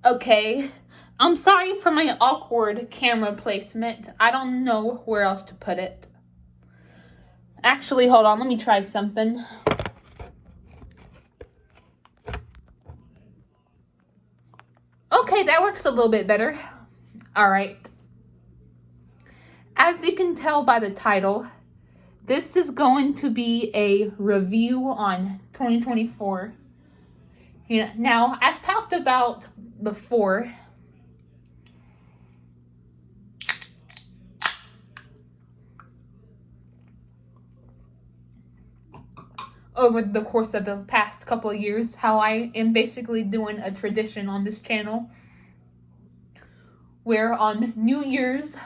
Okay, I'm sorry for my awkward camera placement. I don't know where else to put it. Actually, hold on, let me try something. Okay, that works a little bit better. Alright. As you can tell by the title, this is going to be a review on 2024. Now, I've talked about before over the course of the past couple of years how I am basically doing a tradition on this channel where on New Year's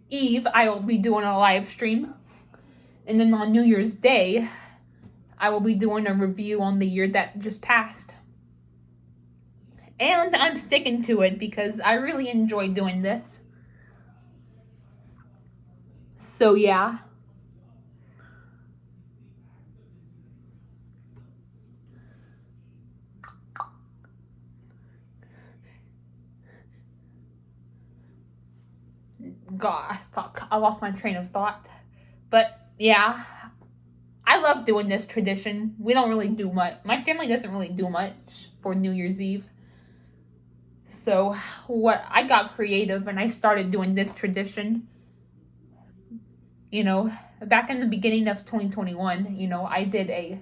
Eve I will be doing a live stream, and then on New Year's Day I will be doing a review on the year that just passed. And I'm sticking to it because I really enjoy doing this. So yeah. God, fuck, I lost my train of thought. But yeah, I love doing this tradition. We don't really do much. My family doesn't really do much for New Year's Eve. So I got creative and I started doing this tradition. Back in the beginning of 2021, I did a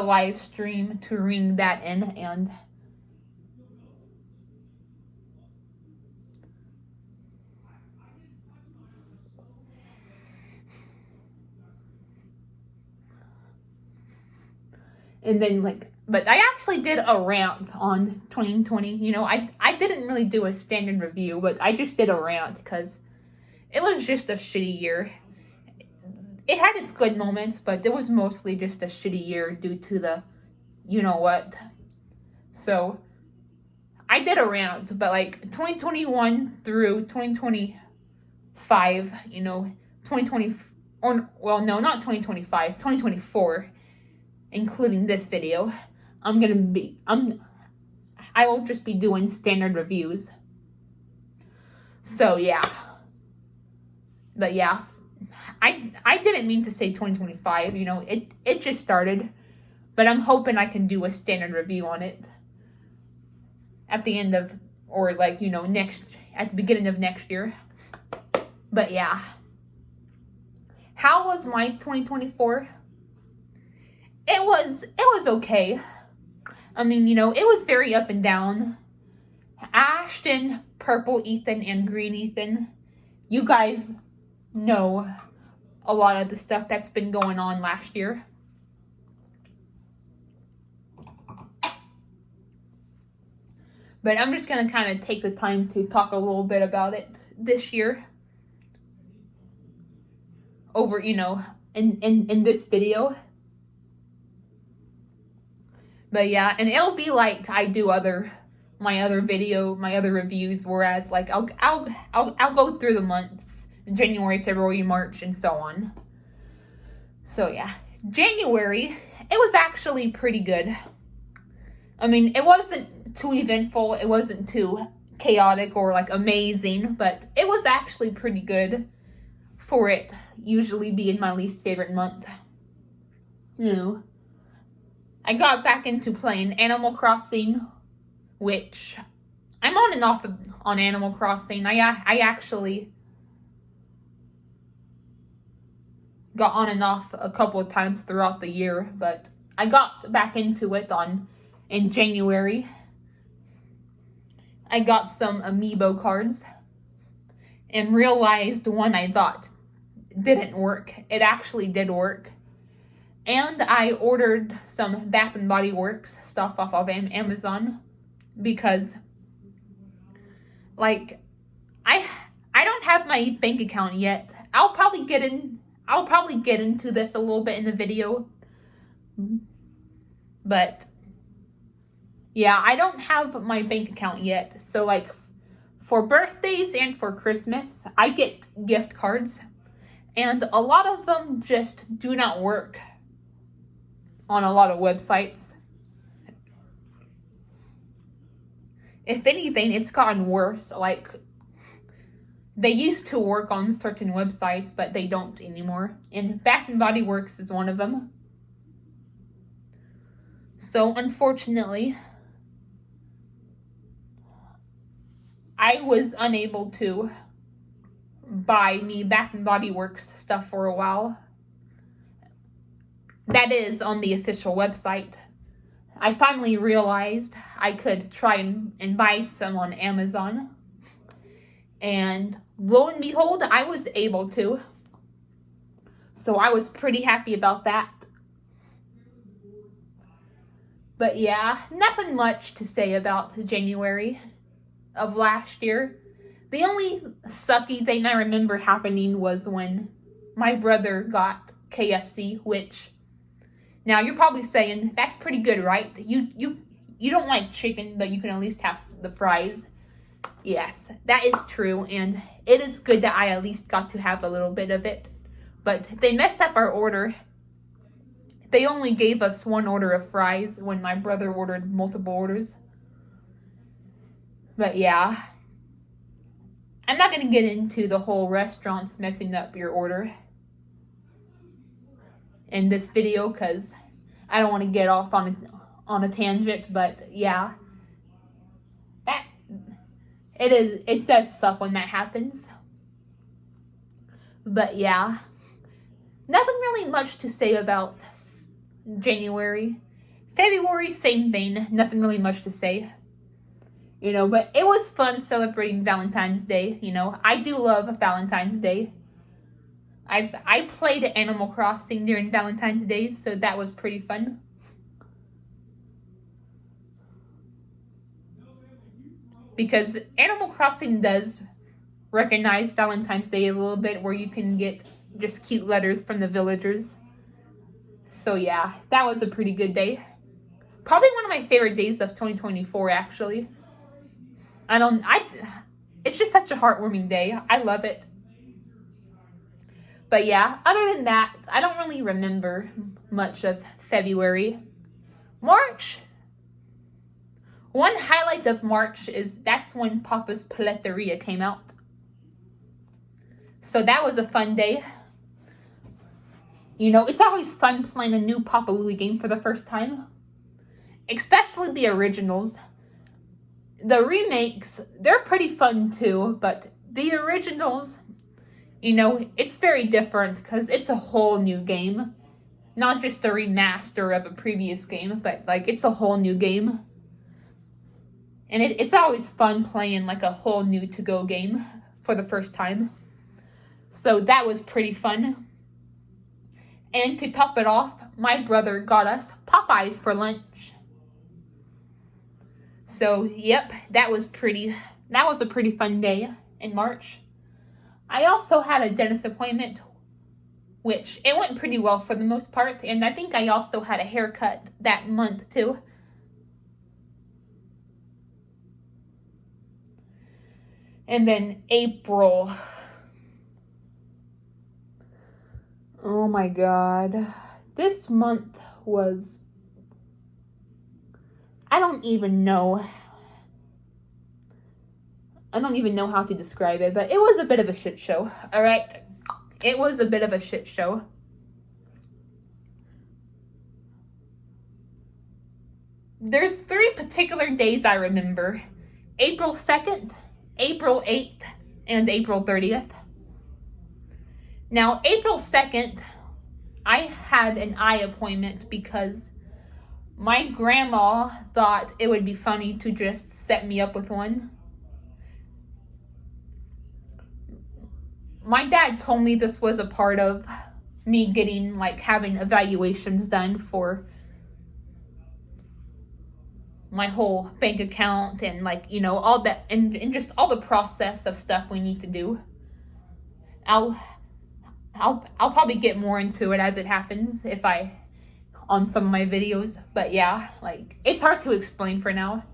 live stream to ring that in, and then but I actually did a rant on 2020. I didn't really do a standard review, but I just did a rant because it was just a shitty year. It had its good moments, but it was mostly just a shitty year due to the you-know-what. So, I did a rant, but 2021 through 2025, 2020, or, well, no, not 2025, 2024, including this video, I will just be doing standard reviews. So, yeah. But yeah, I didn't mean to say 2025, it just started, but I'm hoping I can do a standard review on it at the end of, or at the beginning of next year. But yeah, how was my 2024? It was okay. I mean, it was very up and down. Ashton, Purple Ethan, and Green Ethan, you guys know a lot of the stuff that's been going on last year. But I'm just going to kind of take the time to talk a little bit about it this year over, in this video. But yeah, and it'll be like I do my other reviews, whereas I'll go through the months, January, February, March, and so on. So yeah, January, it was actually pretty good. I mean, it wasn't too eventful, it wasn't too chaotic or amazing, but it was actually pretty good for it usually being my least favorite month. I got back into playing Animal Crossing, which I'm on and off on Animal Crossing. I actually got on and off a couple of times throughout the year, but I got back into it in January. I got some amiibo cards and realized one I thought didn't work. It actually did work. And I ordered some Bath and Body Works stuff off of Amazon because I don't have my bank account yet. I'll probably get into this a little bit in the video. But yeah, I don't have my bank account yet. So for birthdays and for Christmas, I get gift cards, and a lot of them just do not work on a lot of websites. If anything, it's gotten worse. Like, they used to work on certain websites, but they don't anymore. And Bath and Body Works is one of them. So, unfortunately, I was unable to buy me Bath and Body Works stuff for a while. That is on the official website. I finally realized I could try and buy some on Amazon. And lo and behold, I was able to. So I was pretty happy about that. But yeah, nothing much to say about January of last year. The only sucky thing I remember happening was when my brother got KFC, which, now you're probably saying, that's pretty good, right? You don't like chicken, but you can at least have the fries. Yes, that is true, and it is good that I at least got to have a little bit of it. But they messed up our order. They only gave us one order of fries when my brother ordered multiple orders. But yeah, I'm not going to get into the whole restaurants messing up your order in this video because I don't want to get off on a tangent. But yeah, it does suck when that happens. But yeah, nothing really much to say about January. February, same thing, nothing really much to say. But it was fun celebrating Valentine's Day. I do love Valentine's Day. I played Animal Crossing during Valentine's Day, so that was pretty fun. Because Animal Crossing does recognize Valentine's Day a little bit, where you can get just cute letters from the villagers. So yeah, that was a pretty good day. Probably one of my favorite days of 2024, actually. It's just such a heartwarming day. I love it. But yeah, other than that, I don't really remember much of February. March. One highlight of March is that's when Papa's Paleteria came out. So that was a fun day. It's always fun playing a new Papa Louie game for the first time. Especially the originals. The remakes, they're pretty fun too, but the originals, it's very different because it's a whole new game. Not just a remaster of a previous game, but it's a whole new game. And it's always fun playing a whole new to-go game for the first time. So that was pretty fun. And to top it off, my brother got us Popeyes for lunch. So, yep, that was a pretty fun day in March. I also had a dentist appointment, which it went pretty well for the most part, and I think I also had a haircut that month too. And then April. Oh my God. This month was, I don't even know how to describe it, but it was a bit of a shit show, all right? It was a bit of a shit show. There's 3 particular days I remember. April 2nd, April 8th, and April 30th. Now, April 2nd, I had an eye appointment because my grandma thought it would be funny to just set me up with one. My dad told me this was a part of me getting, having evaluations done for my whole bank account and, all that, and just all the process of stuff we need to do. I'll probably get more into it as it happens on some of my videos, but yeah, it's hard to explain for now.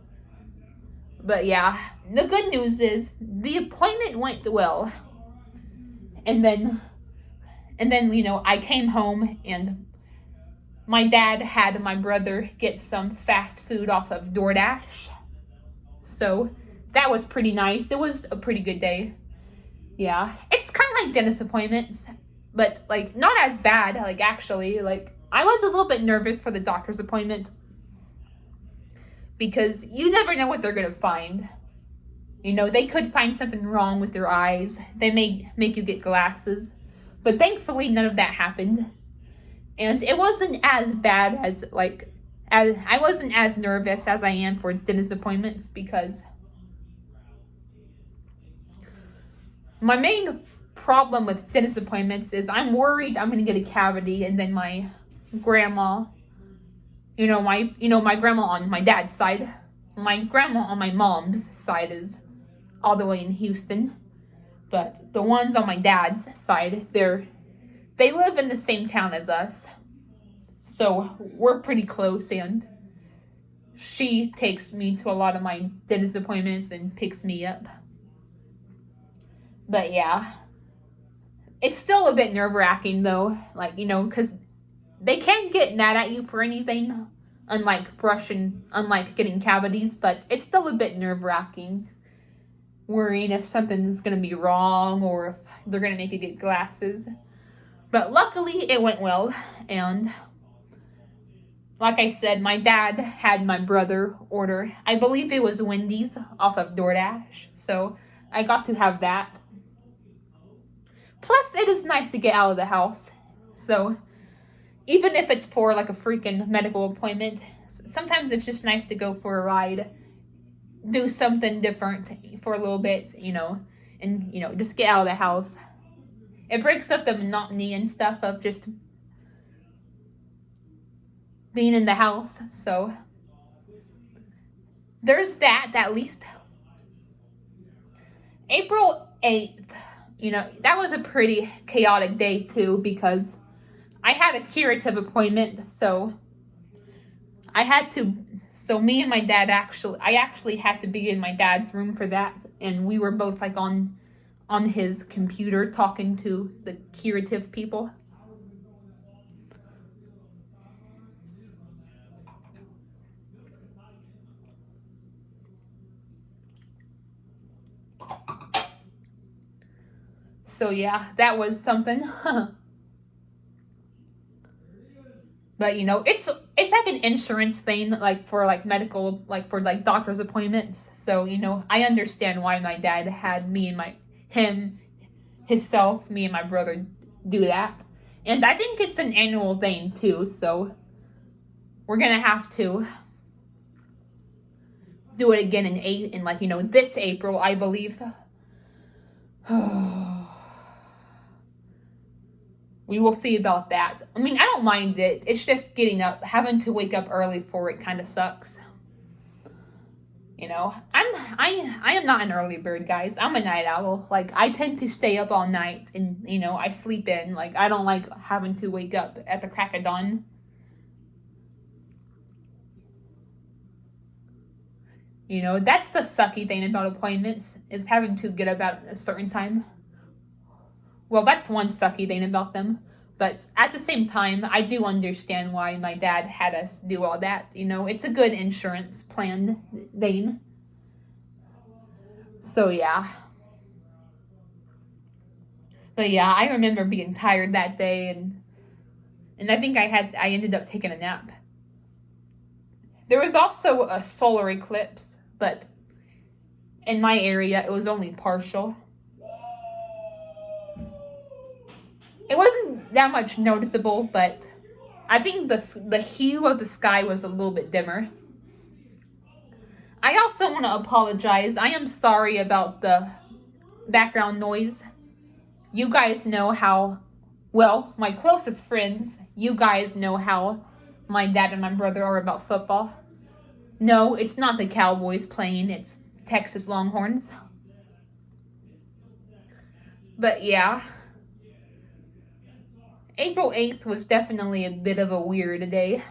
But yeah, the good news is the appointment went well. And then, I came home and my dad had my brother get some fast food off of DoorDash. So that was pretty nice. It was a pretty good day. Yeah, it's kind of like dentist appointments, but like not as bad. Like actually, like I was a little bit nervous for the doctor's appointment because you never know what they're gonna find. You know, they could find something wrong with your eyes. They may make you get glasses, but thankfully none of that happened. And it wasn't as bad as I wasn't as nervous as I am for dentist appointments because my main problem with dentist appointments is I'm worried I'm going to get a cavity, and then my grandma, my grandma on my dad's side, my grandma on my mom's side is all the way in Houston, but the ones on my dad's side, they live in the same town as us, so we're pretty close, and she takes me to a lot of my dentist appointments and picks me up. But yeah, it's still a bit nerve-wracking though, because they can't get mad at you for anything, unlike getting cavities, but it's still a bit nerve-wracking, worrying if something's going to be wrong or if they're going to make you get glasses. But luckily it went well, and like I said, my dad had my brother order, I believe it was Wendy's off of DoorDash, so I got to have that. Plus, it is nice to get out of the house. So, even if it's for like a freaking medical appointment, sometimes it's just nice to go for a ride, do something different for a little bit, and, just get out of the house. It breaks up the monotony and stuff of just being in the house. So, there's that, at least. April 8th. That was a pretty chaotic day too, because I had a curative appointment, so me and my dad I actually had to be in my dad's room for that, and we were both like on his computer talking to the curative people. So yeah, that was something. But it's like an insurance thing, like for like medical, like for like doctor's appointments. So I understand why my dad had me and me and my brother do that, and I think it's an annual thing too. So we're gonna have to do it again in this April, I believe. We will see about that. I mean, I don't mind it. It's just getting up, having to wake up early for it kind of sucks. I am not an early bird, guys. I'm a night owl. Like, I tend to stay up all night and, I sleep in. Like, I don't like having to wake up at the crack of dawn. That's the sucky thing about appointments, is having to get up at a certain time. Well, that's one sucky thing about them. But at the same time, I do understand why my dad had us do all that. It's a good insurance plan thing. So, yeah. But, yeah, I remember being tired that day. And I think I ended up taking a nap. There was also a solar eclipse. But in my area, it was only partial. It wasn't that much noticeable, but I think the hue of the sky was a little bit dimmer. I also want to apologize. I am sorry about the background noise. You guys know how, well, my closest friends, you guys know how my dad and my brother are about football. No, it's not the Cowboys playing, it's Texas Longhorns. But yeah. April 8th was definitely a bit of a weird day.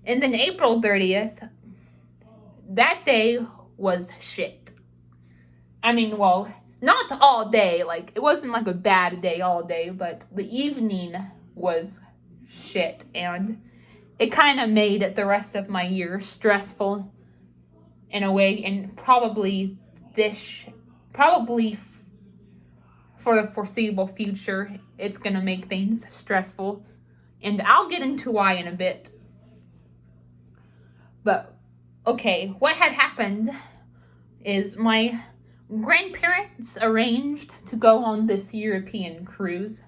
And then April 30th, that day was shit. I mean, well, not all day. Like, it wasn't like a bad day all day, but the evening was shit. And it kind of made the rest of my year stressful in a way, and probably for the foreseeable future, it's gonna make things stressful. And I'll get into why in a bit. But, okay, what had happened is my grandparents arranged to go on this European cruise.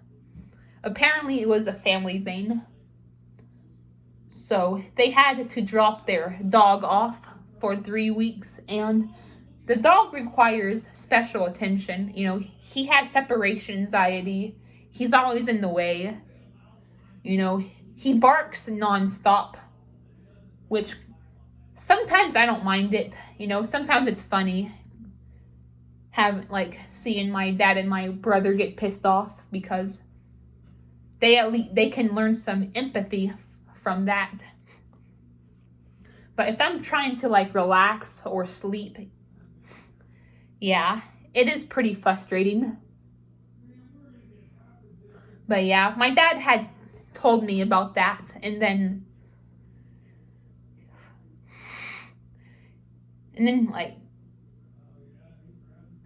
Apparently it was a family thing. So they had to drop their dog off for 3 weeks, and the dog requires special attention. You know, he has separation anxiety. He's always in the way. You know, he barks nonstop, which sometimes I don't mind it. You know, sometimes it's funny seeing my dad and my brother get pissed off, because they can learn some empathy from that. But if I'm trying to relax or sleep, yeah, it is pretty frustrating. But yeah, my dad had told me about that, and then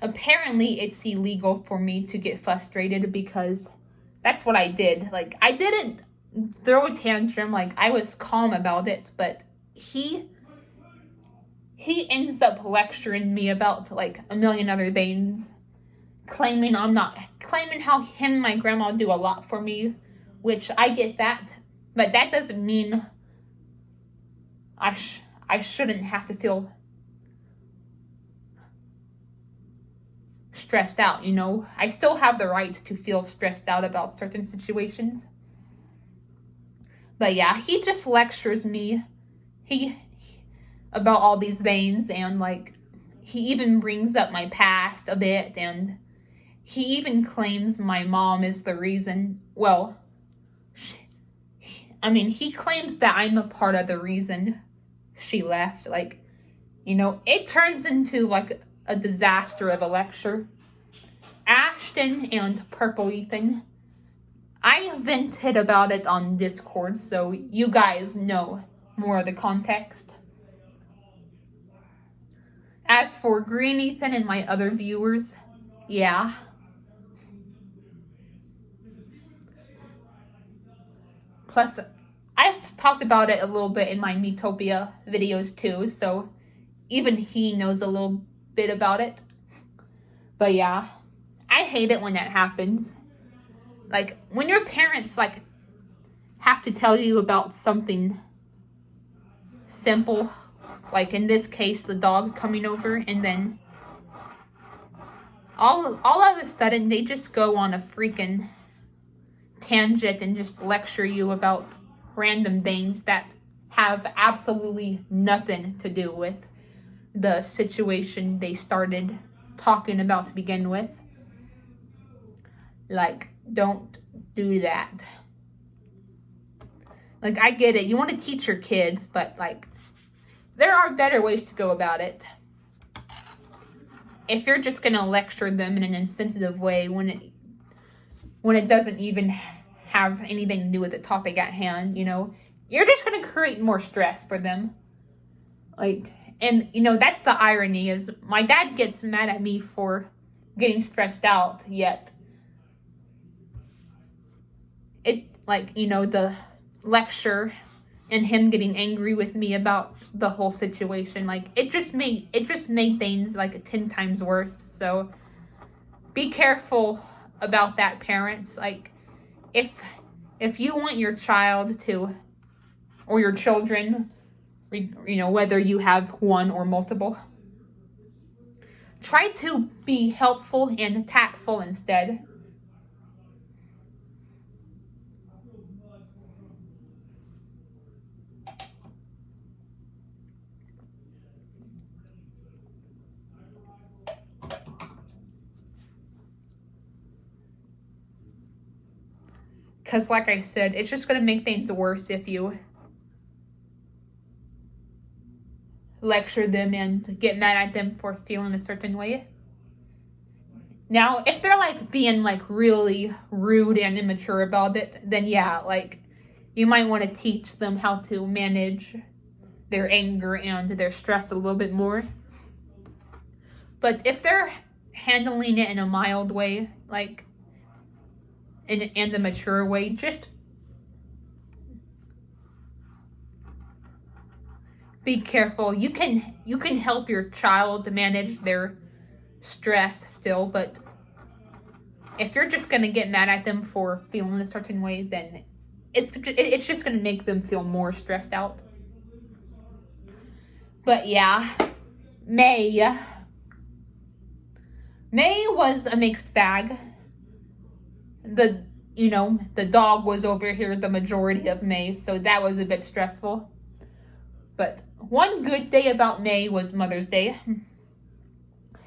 apparently it's illegal for me to get frustrated, because that's what I did. I didn't throw a tantrum, I was calm about it, but he ends up lecturing me about a million other things, claiming how him and my grandma do a lot for me, which I get that, but that doesn't mean I shouldn't have to feel stressed out, you know? I still have the right to feel stressed out about certain situations. But yeah, he just lectures me about all these things, and he even brings up my past a bit, and he even claims my mom is the reason. Well, he claims that I'm a part of the reason she left. It turns into a disaster of a lecture. Ashton and Purple Ethan, I vented about it on Discord, so you guys know more of the context. As for Green Ethan and my other viewers, yeah. Plus, I've talked about it a little bit in my Metopia videos too, so even he knows a little bit about it. But yeah, I hate it when that happens. When your parents have to tell you about something simple, in this case the dog coming over, and then all of a sudden they just go on a freaking tangent and just lecture you about random things that have absolutely nothing to do with the situation they started talking about to begin with. Don't do that. I get it, you want to teach your kids, but there are better ways to go about it. If you're just gonna lecture them in an insensitive way when it doesn't even have anything to do with the topic at hand, you're just gonna create more stress for them. And that's the irony, is my dad gets mad at me for getting stressed out, yet the lecture and him getting angry with me about the whole situation, it just made things 10 times worse. So be careful about that, parents. If you want your child to, or your children, whether you have one or multiple, try to be helpful and tactful instead. Because like I said, it's just going to make things worse if you lecture them and get mad at them for feeling a certain way. Now, if they're being really rude and immature about it, then yeah, you might want to teach them how to manage their anger and their stress a little bit more. But if they're handling it in a mild way, like in a mature way, just be careful. You can help your child manage their stress still, but if you're just gonna get mad at them for feeling a certain way, then it's just gonna make them feel more stressed out. But yeah, May was a mixed bag. The dog was over here the majority of May, so that was a bit stressful. But one good day about May was Mother's Day.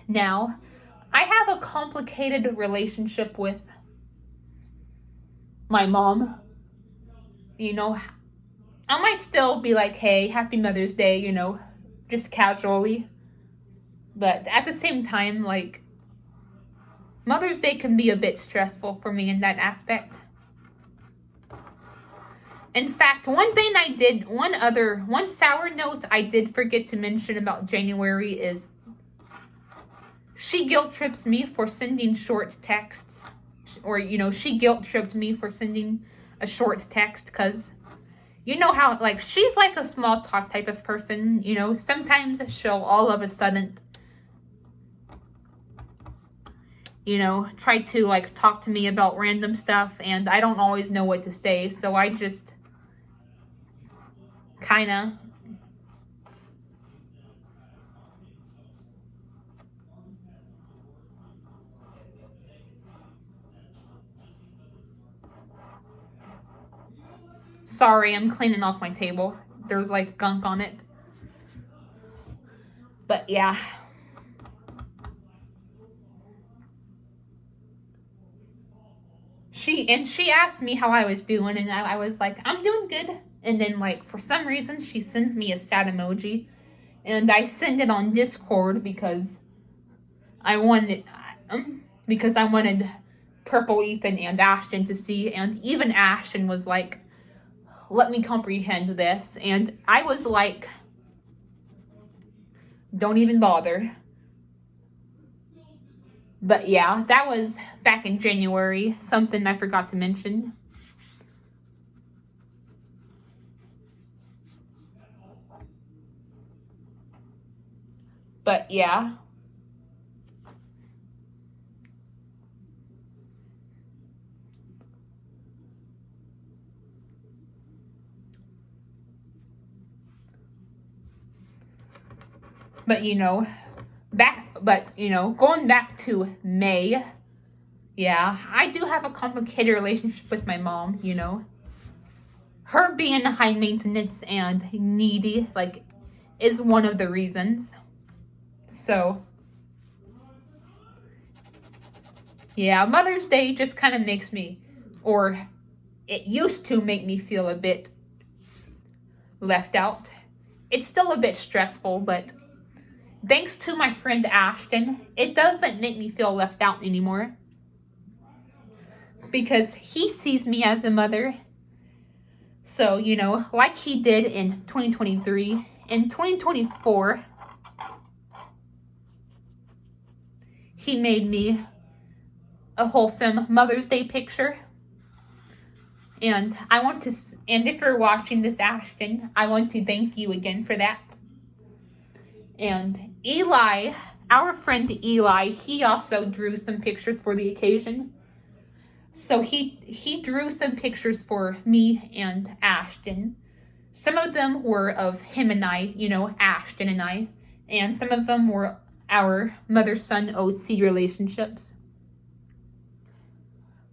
Now, I have a complicated relationship with my mom. I might still be like, hey, happy Mother's Day, just casually. But at the same time, like, Mother's Day can be a bit stressful for me in that aspect. In fact, one sour note I did forget to mention about January is she guilt trips me for sending short texts. Or, she guilt tripped me for sending a short text because you know how, like, she's like a small talk type of person, sometimes she'll all of a sudden, try to, like, talk to me about random stuff, and I don't always know what to say, so I just kind of sorry, I'm cleaning off my table. There's like gunk on it. But yeah. She asked me how I was doing, and I was like, I'm doing good. And then, like, for some reason, she sends me a sad emoji, and I send it on Discord because I wanted Purple Ethan and Ashton to see, and even Ashton was like, let me comprehend this, and I was like, don't even bother. But yeah, that was back in January, something I forgot to mention. But yeah. But going back to May, yeah, I do have a complicated relationship with my mom, Her being high maintenance and needy, like, is one of the reasons. So, yeah, Mother's Day just kind of makes me, or it used to make me feel a bit left out. It's still a bit stressful, but thanks to my friend Ashton, it doesn't make me feel left out anymore. Because he sees me as a mother. So, like he did in 2023, in 2024, he made me a wholesome Mother's Day picture. And and if you're watching this, Ashton, I want to thank you again for that. And Eli, our friend Eli, he also drew some pictures for the occasion. So he drew some pictures for me and Ashton. Some of them were of him and I, Ashton and I. And some of them were our mother-son OC relationships.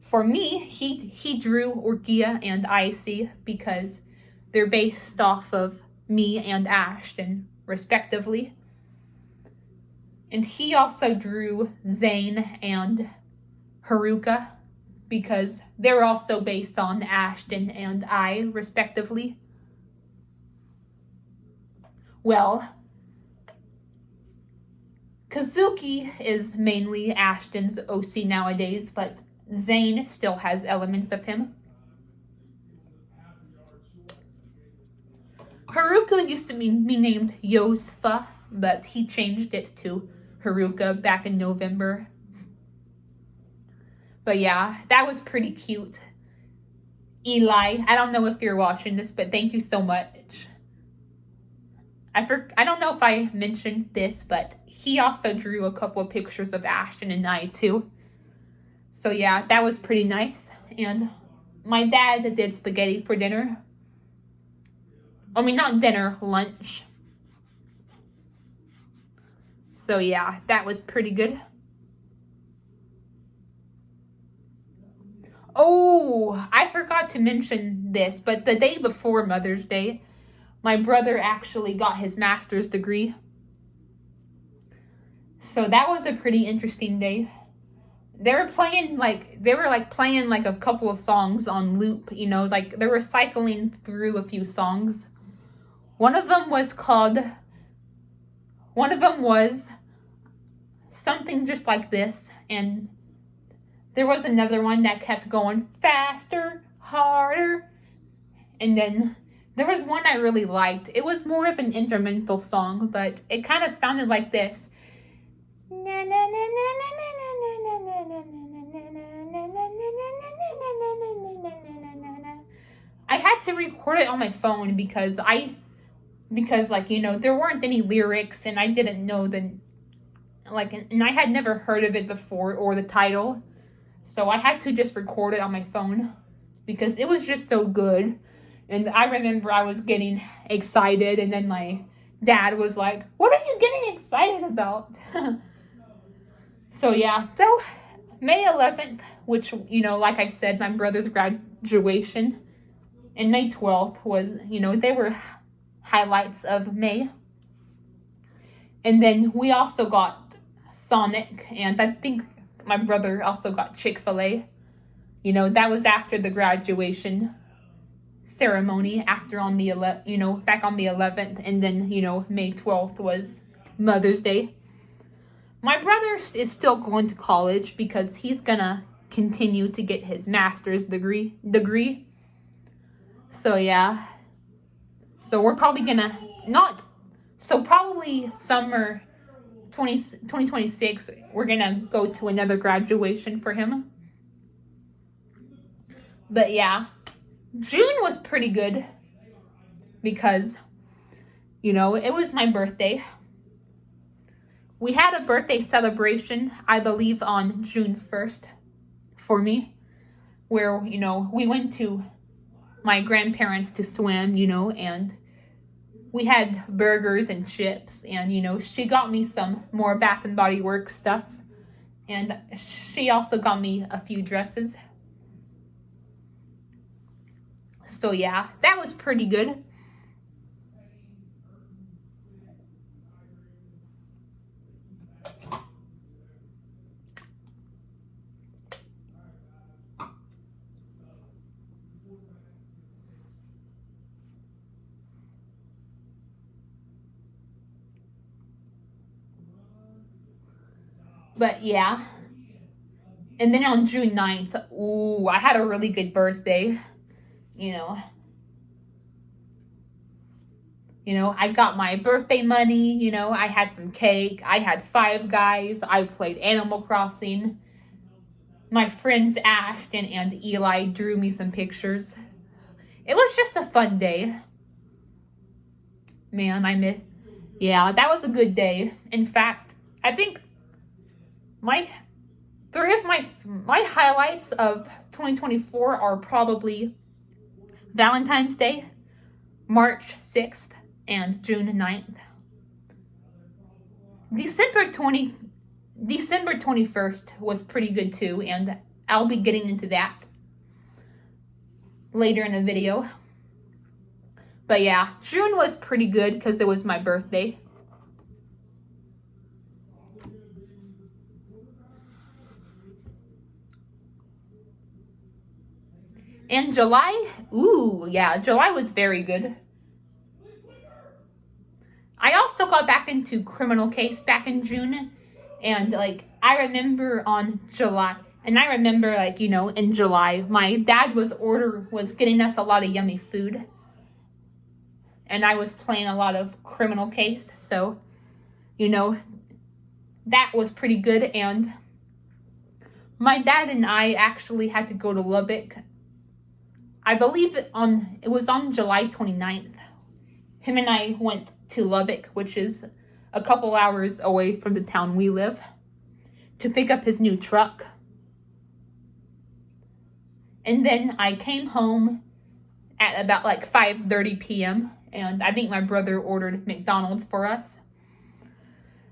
For me, he drew Orkia and Icy because they're based off of me and Ashton, respectively. And he also drew Zane and Haruka because they're also based on Ashton and I, respectively. Well, Kazuki is mainly Ashton's OC nowadays, but Zane still has elements of him. Haruka used to be named Yosfa, but he changed it to Haruka back in November. But yeah, that was pretty cute. Eli, I don't know if you're watching this, but thank you so much. I don't know if I mentioned this, but he also drew a couple of pictures of Ashton and I too. So yeah, that was pretty nice. And my dad did spaghetti for dinner. I mean, not dinner, lunch. So yeah, that was pretty good. Oh, I forgot to mention this, but the day before Mother's Day, my brother actually got his master's degree. So that was a pretty interesting day. They were playing a couple of songs on loop, you know, like they were cycling through a few songs. One of them was Something Just Like This, and there was another one that kept going faster, harder, and then there was one I really liked. It was more of an instrumental song, but it kind of sounded like this. I had to record it on my phone because like, you know, there weren't any lyrics and I didn't know and I had never heard of it before or the title. So I had to just record it on my phone because it was just so good. And I remember I was getting excited and then my dad was like, "What are you getting excited about?" So yeah, though May 11th, which, you know, like I said, my brother's graduation, and May 12th was, you know, they were highlights of May. And then we also got Sonic, and I think my brother also got Chick-fil-A. You know, that was after the graduation ceremony, after on the back on the 11th, and then, you know, May 12th was Mother's Day. My brother is still going to college because he's gonna continue to get his master's degree. So yeah. So we're probably gonna probably summer 2026, we're gonna go to another graduation for him. But yeah, June was pretty good because, you know, it was my birthday. We had a birthday celebration, I believe, on June 1st for me, where, you know, we went to my grandparents to swim, you know, and we had burgers and chips, and, you know, she got me some more Bath and Body Works stuff, and she also got me a few dresses. So yeah, that was pretty good. But yeah. And then on June 9th, I had a really good birthday. You know, I got my birthday money, you know, I had some cake, I had Five Guys, I played Animal Crossing. My friends Ashton and Eli drew me some pictures. It was just a fun day. Man, yeah, that was a good day. In fact, I think three of my highlights of 2024 are probably Valentine's Day, March 6th, and June 9th. December 21st was pretty good too, and I'll be getting into that later in the video. But yeah, June was pretty good because it was my birthday. And July, July was very good. I also got back into Criminal Case back in June, and I remember in July, my dad was getting us a lot of yummy food. and I was playing a lot of Criminal Case, so, you know, that was pretty good. And my dad and I actually had to go to Lubbock. I believe it was on July 29th. Him and I went to Lubbock, which is a couple hours away from the town we live, to pick up his new truck. And then I came home at about like 5:30 p.m. and I think my brother ordered McDonald's for us.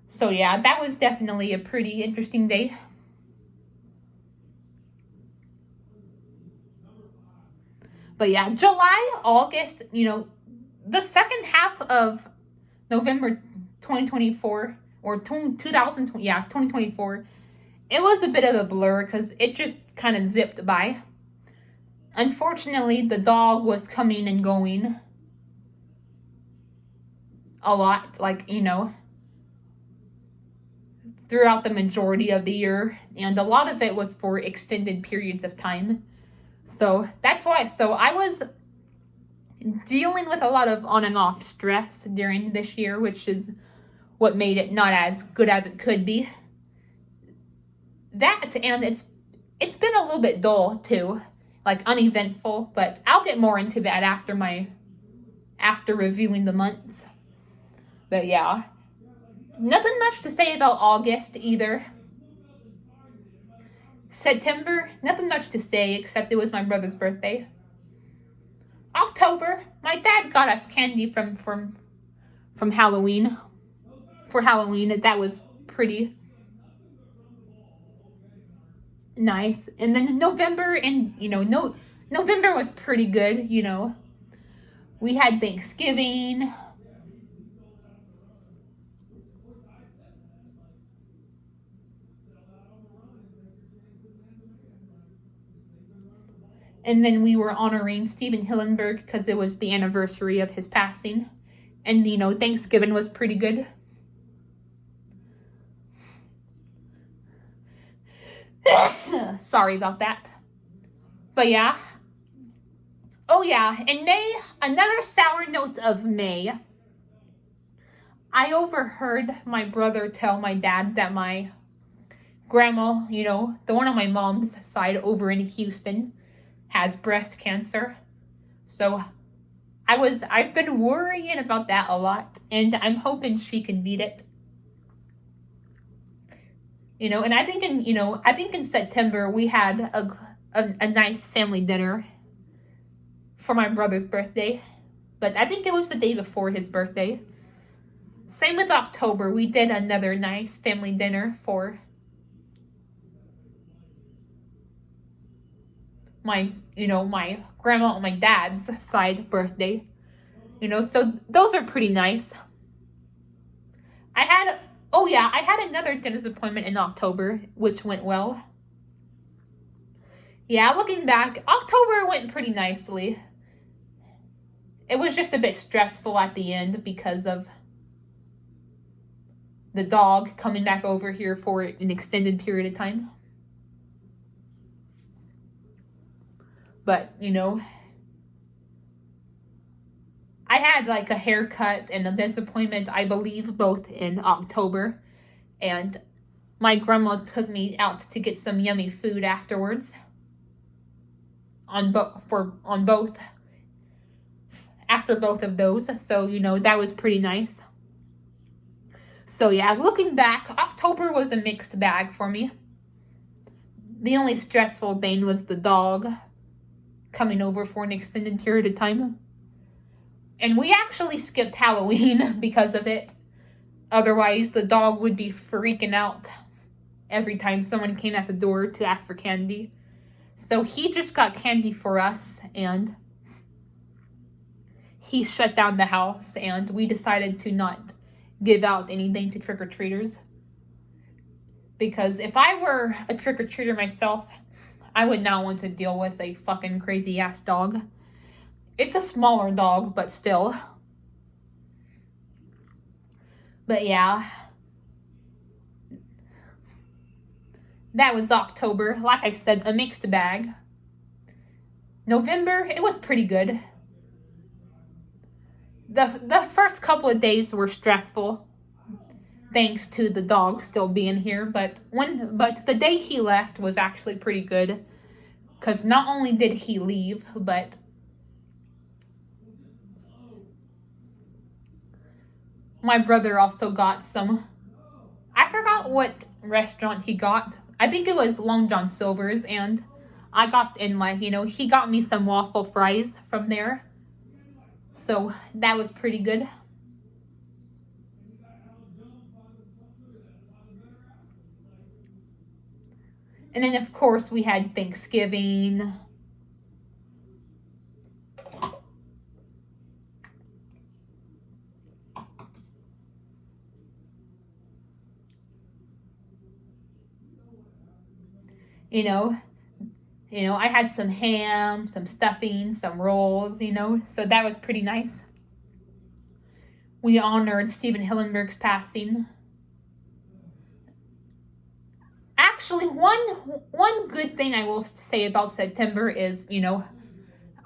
So yeah, that was definitely a pretty interesting day. But yeah, July, August, you know, the second half of November 2024, or 2020, yeah, 2024, it was a bit of a blur because it just kind of zipped by. Unfortunately, the dog was coming and going a lot, like, you know, throughout the majority of the year, and a lot of it was for extended periods of time. So that's why, so I was dealing with a lot of on and off stress during this year, which is what made it not as good as it could be. That, and it's been a little bit dull too, like uneventful, but I'll get more into that after reviewing the months. But yeah, nothing much to say about August either. September, nothing much to say except it was my brother's birthday. October, my dad got us candy from Halloween. For Halloween, that was pretty nice. And then November, and you know, November was pretty good, you know. We had Thanksgiving. And then we were honoring Steven Hillenburg because it was the anniversary of his passing. And, you know, Thanksgiving was pretty good. Sorry about that. But yeah. Oh yeah, in May, another sour note of May. I overheard my brother tell my dad that my grandma, you know, the one on my mom's side over in Houston, has breast cancer. So I've been worrying about that a lot, and I'm hoping she can beat it. You know, and I think in September we had a nice family dinner for my brother's birthday. But I think it was the day before his birthday. Same with October, we did another nice family dinner for my grandma on my dad's side birthday. You know, so those are pretty nice. I had another dentist appointment in October, which went well. Yeah, looking back, October went pretty nicely. It was just a bit stressful at the end because of the dog coming back over here for an extended period of time. But, you know, I had like a haircut and a dentist appointment, I believe, both in October. And my grandma took me out to get some yummy food afterwards. After both of those. So, you know, that was pretty nice. So yeah, looking back, October was a mixed bag for me. The only stressful thing was the dog coming over for an extended period of time. And we actually skipped Halloween because of it. Otherwise, the dog would be freaking out every time someone came at the door to ask for candy. So he just got candy for us, and he shut down the house, and we decided to not give out anything to trick-or-treaters. Because if I were a trick-or-treater myself, I would not want to deal with a fucking crazy-ass dog. It's a smaller dog, but still. But yeah. That was October. Like I said, a mixed bag. November, it was pretty good. the first couple of days were stressful, thanks to the dog still being here. But the day he left was actually pretty good, because not only did he leave, but my brother also got some. I forgot what restaurant he got. I think it was Long John Silver's, and I got he got me some waffle fries from there. So that was pretty good. And then, of course, we had Thanksgiving. I had some ham, some stuffing, some rolls, so that was pretty nice. We honored Stephen Hillenburg's passing. Actually, one good thing I will say about September is,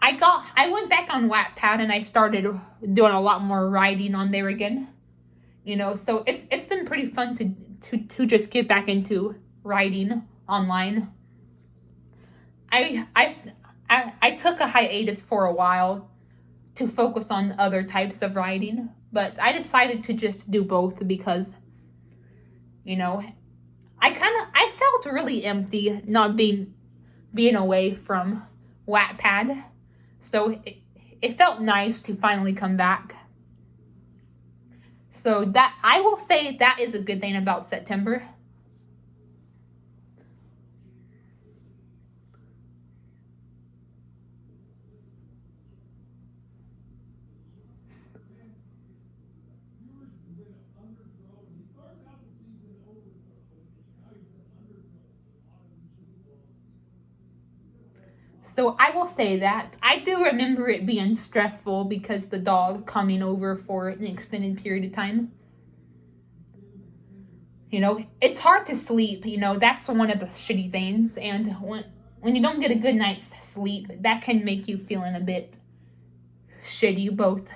I went back on Wattpad and I started doing a lot more writing on there again. So it's been pretty fun to just get back into writing online. I took a hiatus for a while to focus on other types of writing, but I decided to just do both because, I felt really empty not being away from Wattpad. So it felt nice to finally come back. So that, I will say, that is a good thing about September. So I will say that I do remember it being stressful because the dog coming over for an extended period of time. It's hard to sleep. That's one of the shitty things. And when you don't get a good night's sleep, that can make you feeling a bit shitty, both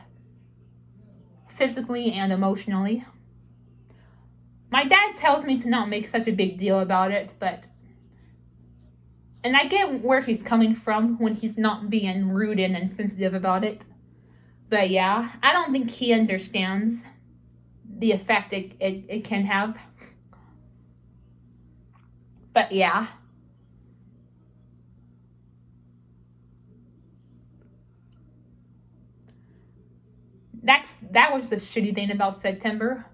physically and emotionally. My dad tells me to not make such a big deal about it, and I get where he's coming from when he's not being rude and insensitive about it. But yeah, I don't think he understands the effect it can have. But yeah. That was the shitty thing about September.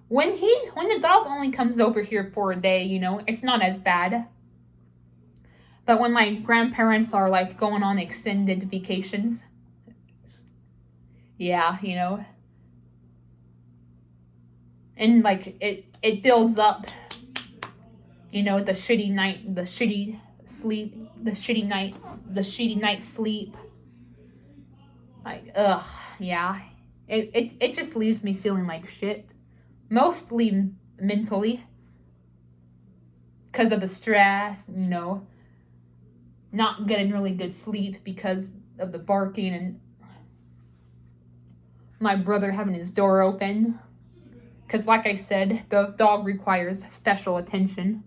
When the dog only comes over here for a day, it's not as bad. But when my grandparents are going on extended vacations, yeah, and it builds up, the shitty night, the shitty sleep, the shitty night sleep. Yeah, it just leaves me feeling like shit, mostly mentally, because of the stress, not getting really good sleep because of the barking and my brother having his door open. Because like I said, the dog requires special attention.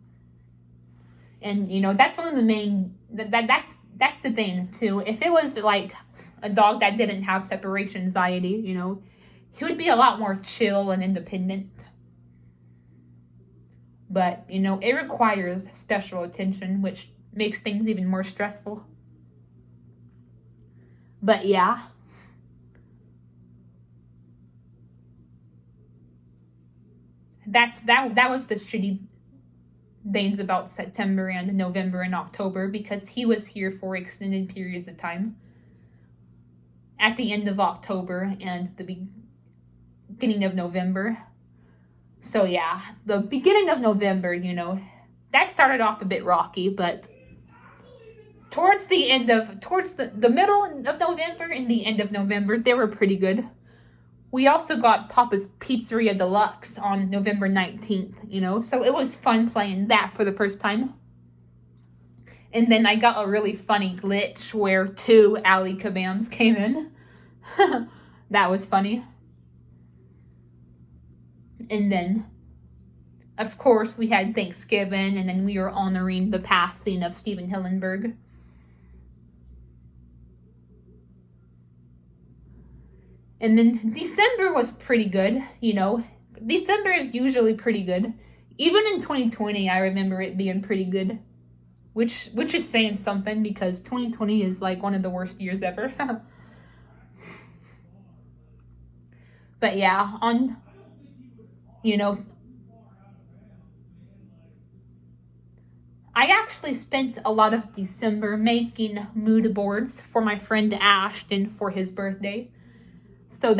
And, that's one of the main, that's the thing too. If it was a dog that didn't have separation anxiety, he would be a lot more chill and independent. But, it requires special attention, which makes things even more stressful. But yeah. That was the shitty things about September and November and October, because he was here for extended periods of time. At the end of October and the beginning of November. So yeah, the beginning of November, that started off a bit rocky, but towards the middle of November and the end of November, they were pretty good. We also got Papa's Pizzeria Deluxe on November 19th, so it was fun playing that for the first time. And then I got a really funny glitch where 2 Ali Kabams came in. That was funny. And then, of course, we had Thanksgiving, and then we were honoring the passing of Stephen Hillenburg. And then December was pretty good, you know. December is usually pretty good. Even in 2020, I remember it being pretty good. Which is saying something, because 2020 is like one of the worst years ever. But yeah, I actually spent a lot of December making mood boards for my friend Ashton for his birthday. So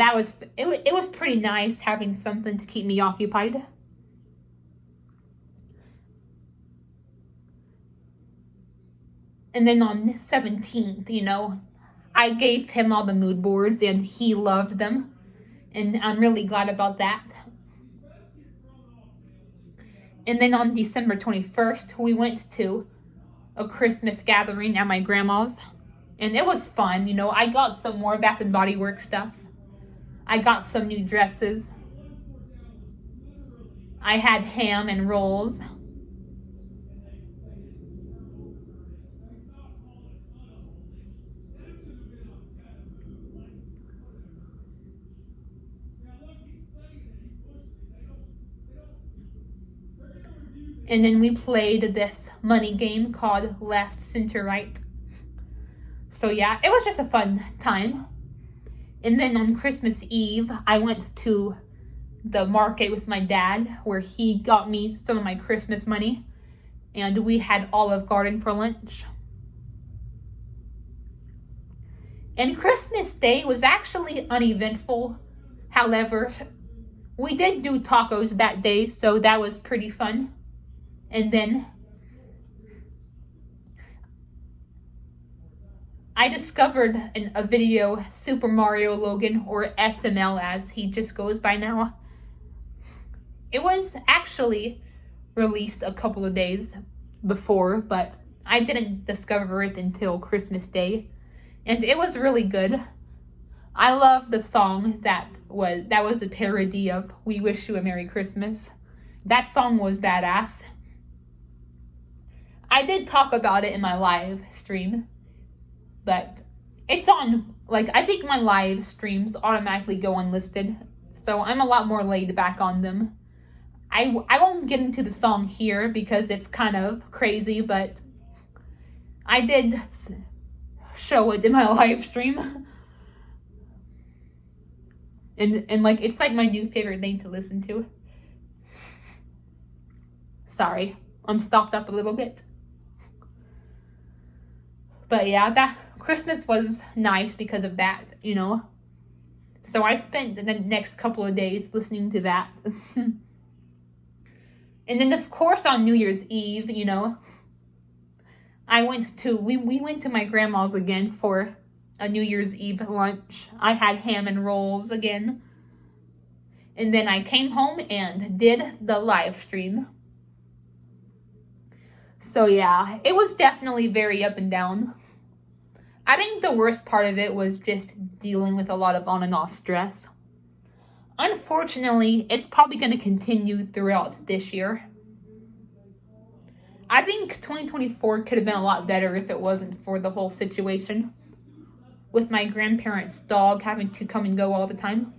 it was pretty nice having something to keep me occupied. And then on the 17th, I gave him all the mood boards and he loved them. And I'm really glad about that. And then on December 21st, we went to a Christmas gathering at my grandma's. And it was fun, I got some more Bath and Body Works stuff. I got some new dresses. I had ham and rolls. And then we played this money game called Left, Center, Right. So yeah, it was just a fun time. And then on Christmas Eve, I went to the market with my dad, where he got me some of my Christmas money. And we had Olive Garden for lunch. And Christmas Day was actually uneventful. However, we did do tacos that day, so that was pretty fun. And then I discovered a video, Super Mario Logan, or SML as he just goes by now. It was actually released a couple of days before, but I didn't discover it until Christmas Day. And it was really good. I love the song that was a parody of We Wish You a Merry Christmas. That song was badass. I did talk about it in my live stream, but it's on, I think my live streams automatically go unlisted, so I'm a lot more laid back on them. I won't get into the song here because it's kind of crazy, but I did show it in my live stream. And it's like my new favorite thing to listen to. Sorry, I'm stocked up a little bit. But yeah, that Christmas was nice because of that, So I spent the next couple of days listening to that. And then of course on New Year's Eve, we went to my grandma's again for a New Year's Eve lunch. I had ham and rolls again. And then I came home and did the live stream. So yeah, it was definitely very up and down. I think the worst part of it was just dealing with a lot of on and off stress. Unfortunately, it's probably going to continue throughout this year. I think 2024 could have been a lot better if it wasn't for the whole situation with my grandparents' dog having to come and go all the time.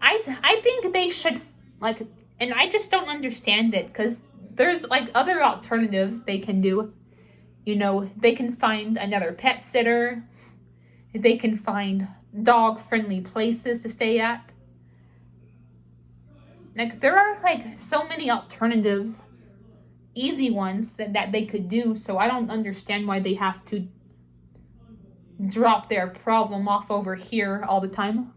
I think they should, and I just don't understand it, because there's other alternatives they can do. They can find another pet sitter. They can find dog-friendly places to stay at. There are so many alternatives, easy ones that they could do, so I don't understand why they have to drop their problem off over here all the time.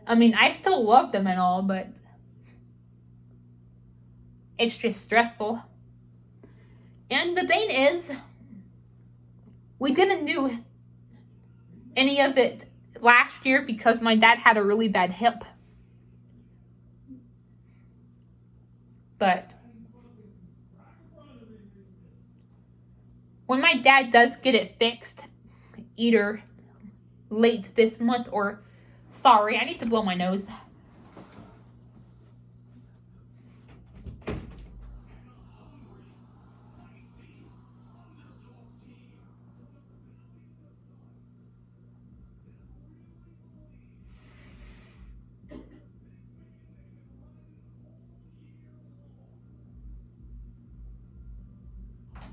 I mean, I still love them and all, but it's just stressful. And the thing is, we didn't do any of it last year because my dad had a really bad hip. But when my dad does get it fixed, either late this month or, sorry, I need to blow my nose.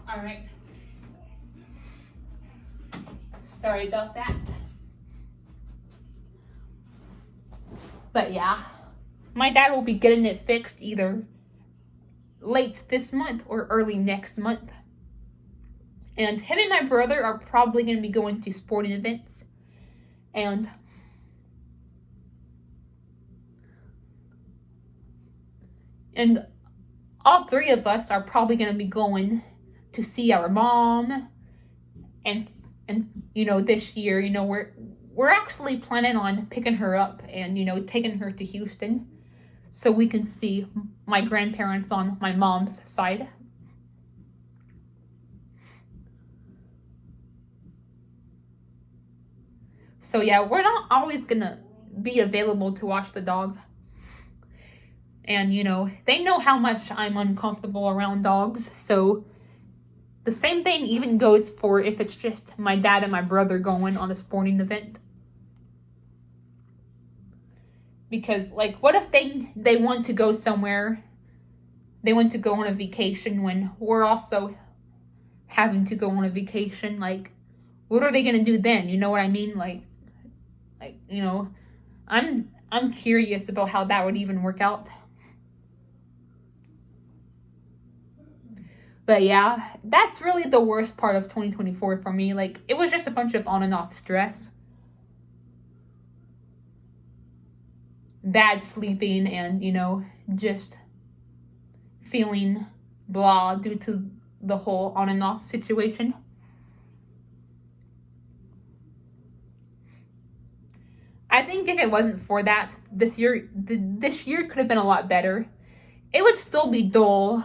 All right. Sorry about that. But yeah, my dad will be getting it fixed either late this month or early next month. And him and my brother are probably going to be going to sporting events. And all three of us are probably going to be going to see our mom. And you know, this year, you know, we're actually planning on picking her up and, you know, taking her to Houston so we can see my grandparents on my mom's side. So yeah, we're not always gonna be available to watch the dog. And, you know, they know how much I'm uncomfortable around dogs, so the same thing even goes for if it's just my dad and my brother going on a sporting event. Because, like, what if they want to go somewhere, they want to go on a vacation when we're also having to go on a vacation? Like, what are they going to do then? You know what I mean? Like, you know, I'm curious about how that would even work out. But yeah, that's really the worst part of 2024 for me. Like, it was just a bunch of on and off stress. Bad sleeping and, you know, just feeling blah due to the whole on and off situation. I think if it wasn't for that, this year could have been a lot better. It would still be dull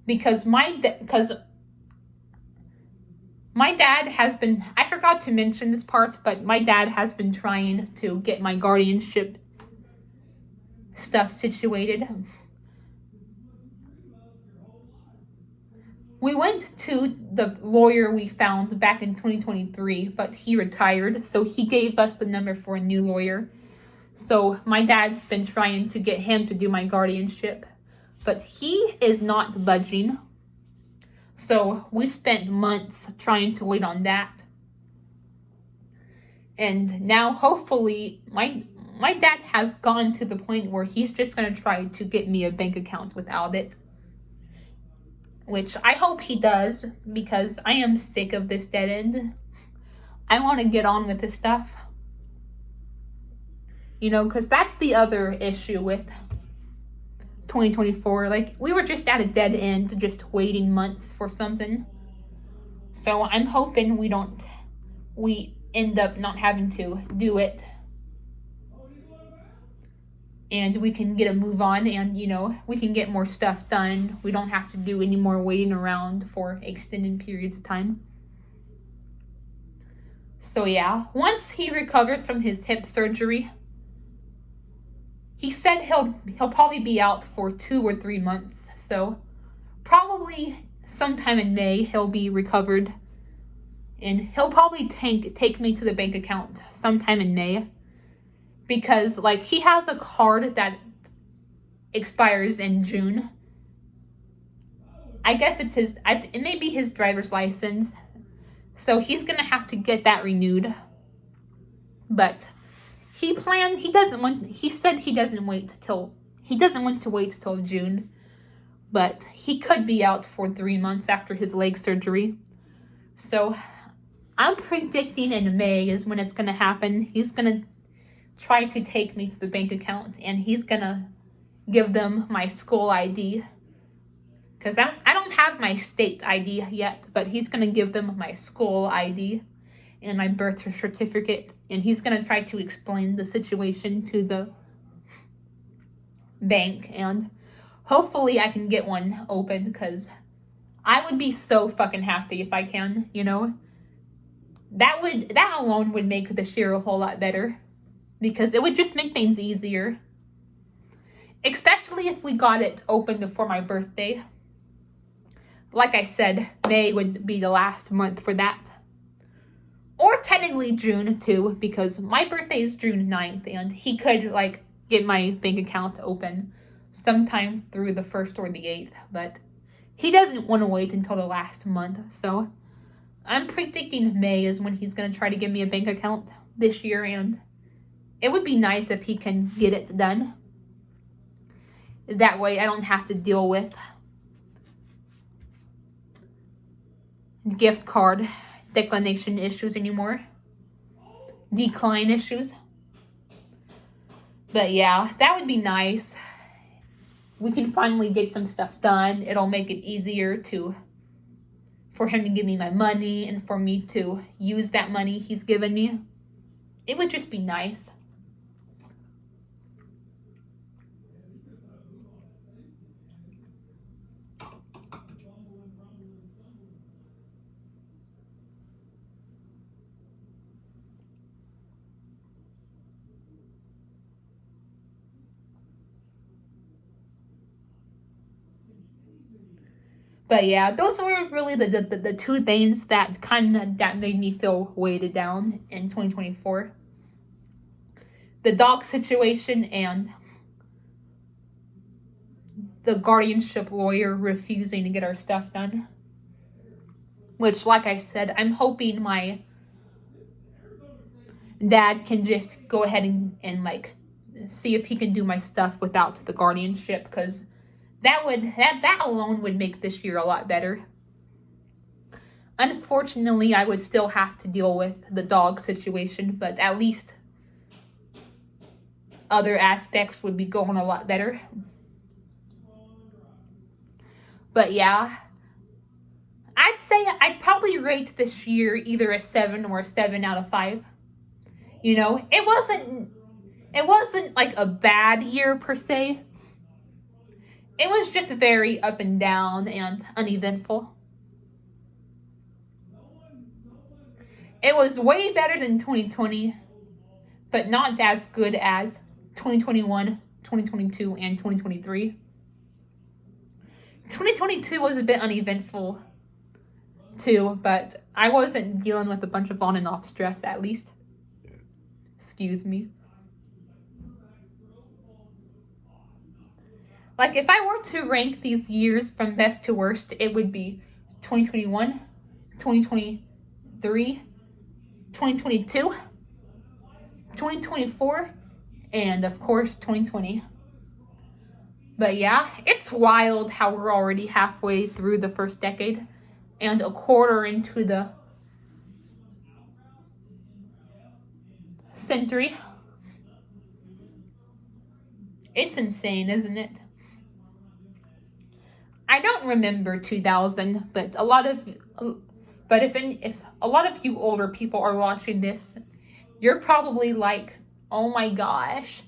because my dad has been, I forgot to mention this part, but my dad has been trying to get my guardianship stuff situated. We went to the lawyer we found back in 2023, but he retired, so he gave us the number for a new lawyer. So my dad's been trying to get him to do my guardianship, but he is not budging. So we spent months trying to wait on that. And now hopefully my dad has gone to the point where he's just going to try to get me a bank account without it. Which I hope he does, because I am sick of this dead end. I want to get on with this stuff. You know, because that's the other issue with 2024. Like, we were just at a dead end, just waiting months for something. So I'm hoping we end up not having to do it. And we can get a move on and, you know, we can get more stuff done. We don't have to do any more waiting around for extended periods of time. So yeah, once he recovers from his hip surgery, he said he'll probably be out for 2 or 3 months. So probably sometime in May he'll be recovered. And he'll probably take me to the bank account sometime in May. Because, like, he has a card that expires in June. I guess it may be his driver's license. So he's going to have to get that renewed. But he said he doesn't want to wait till June. But he could be out for 3 months after his leg surgery. So I'm predicting in May is when it's going to happen. He's going to try to take me to the bank account, and he's gonna give them my school ID, because I don't have my state ID yet, but he's gonna give them my school ID and my birth certificate, and he's gonna try to explain the situation to the bank, and hopefully I can get one open, because I would be so fucking happy if I can, you know? That alone would make this year a whole lot better. Because it would just make things easier. Especially if we got it open before my birthday. Like I said, May would be the last month for that. Or technically June too, because my birthday is June 9th, and he could like get my bank account open sometime through the 1st or the 8th, but he doesn't want to wait until the last month, so I'm predicting May is when he's going to try to give me a bank account this year, and it would be nice if he can get it done. That way I don't have to deal with gift card declination issues anymore. Decline issues. But yeah, that would be nice. We can finally get some stuff done. It'll make it easier for him to give me my money and for me to use that money he's given me. It would just be nice. But yeah, those were really the two things that that made me feel weighted down in 2024. The dog situation and the guardianship lawyer refusing to get our stuff done. Which, like I said, I'm hoping my dad can just go ahead and like see if he can do my stuff without the guardianship, because that alone would make this year a lot better. Unfortunately, I would still have to deal with the dog situation, but at least other aspects would be going a lot better. But yeah, I'd say I'd probably rate this year either a 7 or a 7 out of 5. You know, it wasn't like a bad year per se. It was just very up and down and uneventful. It was way better than 2020, but not as good as 2021, 2022, and 2023. 2022 was a bit uneventful too, but I wasn't dealing with a bunch of on and off stress, at least. Excuse me. Like, if I were to rank these years from best to worst, it would be 2021, 2023, 2022, 2024, and of course 2020. But yeah, it's wild how we're already halfway through the first decade and a quarter into the century. It's insane, isn't it? I don't remember 2000, but if a lot of you older people are watching this, you're probably like, oh my gosh,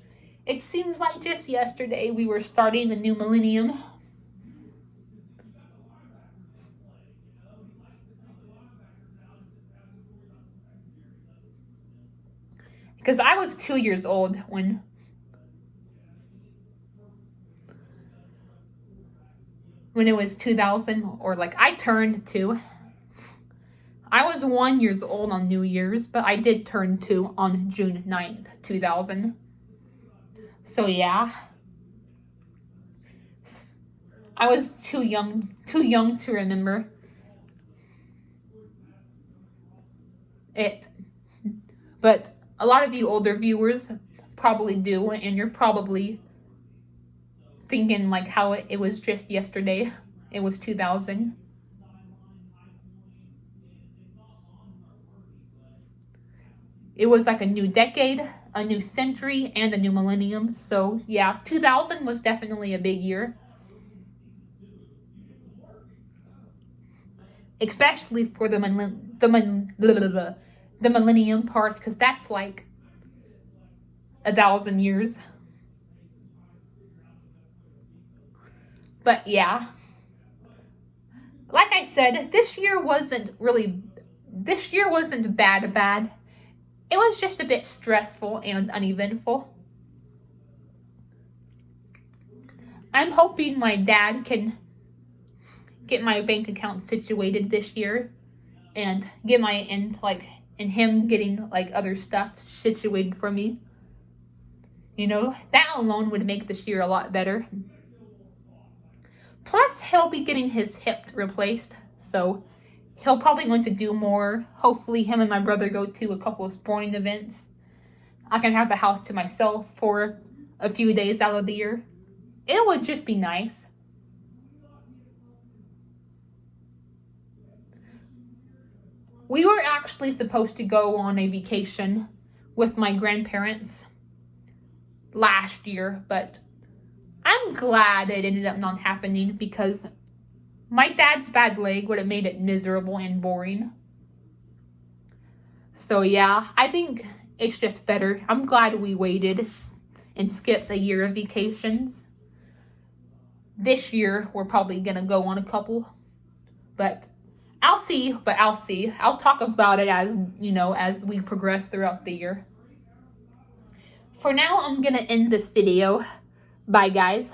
it seems like just yesterday we were starting the new millennium. Because I was 2 years old when it was 2000, or like I turned 2. I was 1 year old on New Year's, but I did turn 2 on June 9th, 2000. So yeah. I was too young to remember it. But a lot of you older viewers probably do, and you're probably thinking like how it was just yesterday. It was 2000. It was like a new decade, a new century, and a new millennium. So yeah, 2000 was definitely a big year. Especially for the millennium part, because that's like 1,000 years. But yeah, like I said, this year wasn't bad. It was just a bit stressful and uneventful. I'm hoping my dad can get my bank account situated this year and get and him getting like other stuff situated for me. You know, that alone would make this year a lot better. Plus, he'll be getting his hip replaced, so he'll probably want to do more. Hopefully, him and my brother go to a couple of sporting events. I can have the house to myself for a few days out of the year. It would just be nice. We were actually supposed to go on a vacation with my grandparents last year, but I'm glad it ended up not happening because my dad's bad leg would have made it miserable and boring. So yeah, I think it's just better. I'm glad we waited and skipped a year of vacations. This year, we're probably gonna go on a couple, but I'll see. I'll talk about it as we progress throughout the year. For now, I'm gonna end this video. Bye, guys.